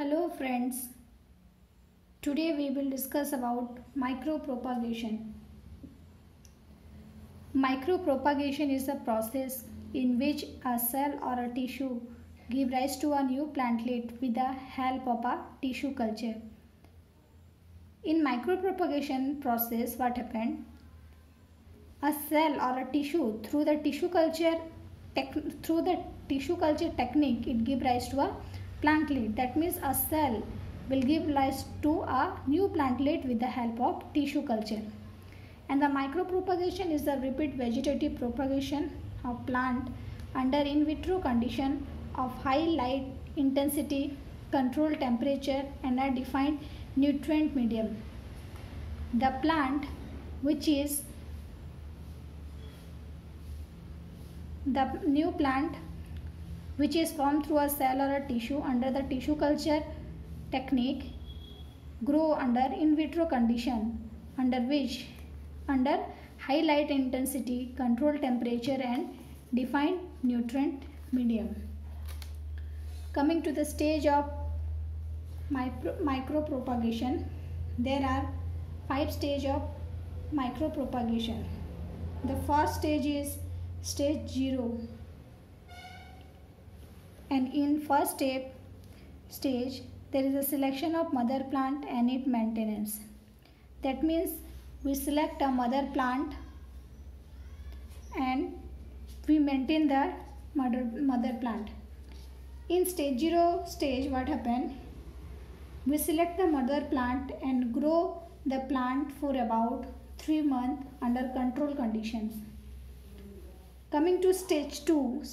Hello friends, today we will discuss about micropropagation. Micropropagation is a process in which a cell or a tissue give rise to a new plantlet with the help of a tissue culture. In micropropagation process, what happened? A cell or a tissue through the tissue culture technique it give rise to a plantlet. That means a cell will give rise to a new plantlet with the help of tissue culture. And the micropropagation is the repeat vegetative propagation of plant under in vitro condition of high light intensity, controlled temperature and a defined nutrient medium. The plant which is the new plant which is formed through a cell or a tissue under the tissue culture technique grow under in vitro condition under high light intensity, controlled temperature and defined nutrient medium. Coming to the stage of micropropagation, there are 5 stages of micropropagation. The first stage is stage 0, and in first stage there is a selection of mother plant and its maintenance. That means we select a mother plant and we maintain the mother plant. In stage 0 stage, what happened? We select the mother plant and grow the plant for about 3 months under control conditions. Coming to stage 2,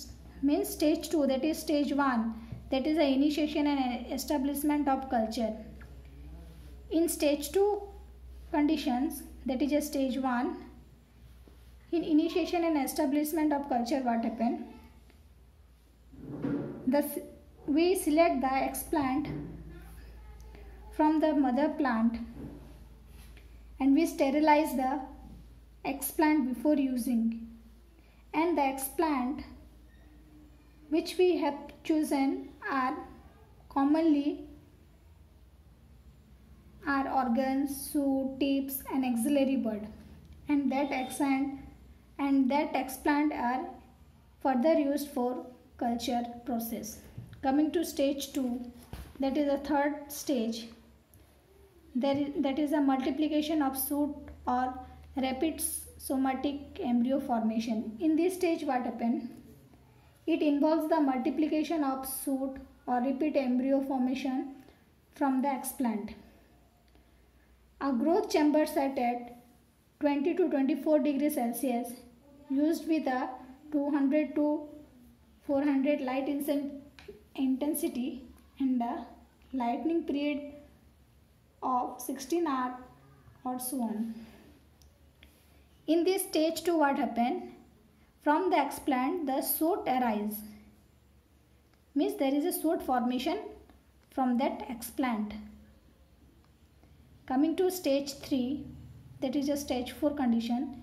means stage 2, that is stage 1, that is the initiation and establishment of culture. In stage 2 conditions, that is a stage 1, in initiation and establishment of culture, what happened? We select the explant from the mother plant and we sterilize the explant before using, and the explant which we have chosen are commonly are organs, shoot, tips and axillary bud, and that explant are further used for culture process. Coming to stage 2, that is the third stage, that is a multiplication of shoot or rapid somatic embryo formation. In this stage, what happens? It involves the multiplication of shoot or repeat embryo formation from the explant. A growth chamber set at 20 to 24 degrees Celsius used with a 200 to 400 light intensity and a lightning period of 16 hours or so on. In this stage 2, what happened? From the explant, the shoot arise. Means there is a shoot formation from that explant. Coming to stage 3, that is a stage 4 condition.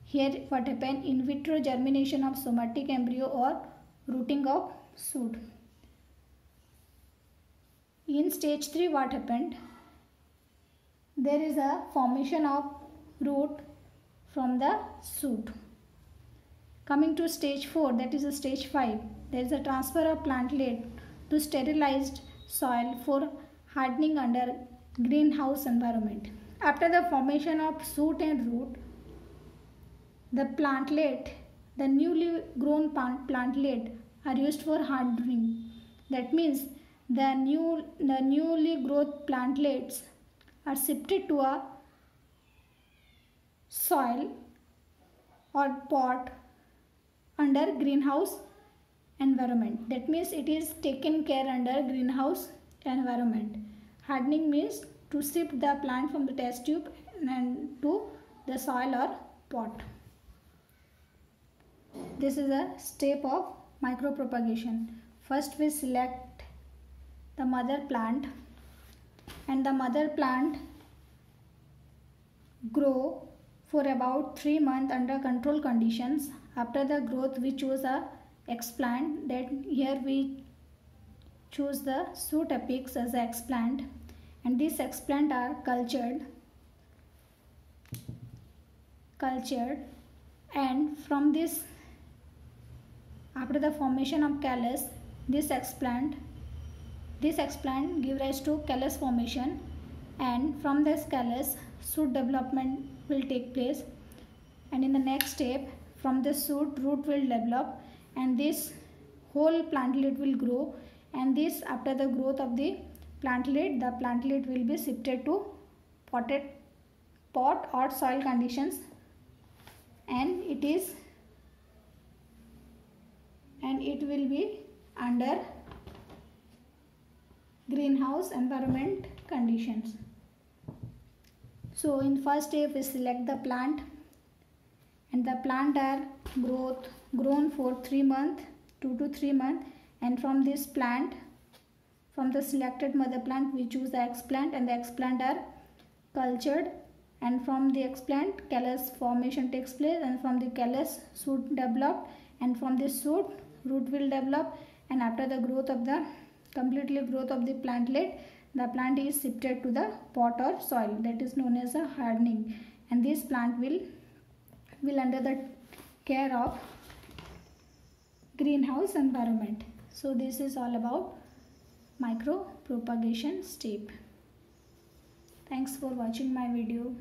Here what happened? In vitro germination of somatic embryo or rooting of shoot. In stage 3, what happened? There is a formation of root from the shoot. Coming to stage 4, that is a stage 5, there is a transfer of plantlet to sterilized soil for hardening under greenhouse environment. After the formation of shoot and root, the newly grown plantlet are used for hardening. That means the newly growth plantlets are shifted to a soil or pot under greenhouse environment. That means it is taken care under greenhouse environment. Hardening means to shift the plant from the test tube and to the soil or pot. This is a step of micropropagation. First we select the mother plant and the mother plant grow for about 3 months under control conditions. After the growth we choose a explant. That here we choose the shoot apex as the explant, and these explant are cultured, and from this, after the formation of callus, this explant give rise to callus formation, and from this callus shoot development will take place, and in the next step from the shoot root will develop, and this whole plantlet will grow, and this after the growth of the plantlet will be shifted to pot or soil conditions, and it will be under greenhouse environment conditions. So in first step we select the plant, and the plant are grown for 3 months, 2 to 3 months, and from this plant, from the selected mother plant, we choose the explant, and the explant are cultured, and from the explant callus formation takes place, and from the callus shoot developed, and from this shoot root will develop, and after the completely growth of the plantlet, the plant is shifted to the pot or soil, that is known as a hardening, and this plant will under the care of greenhouse environment. So this is all about micro propagation step. Thanks for watching my video.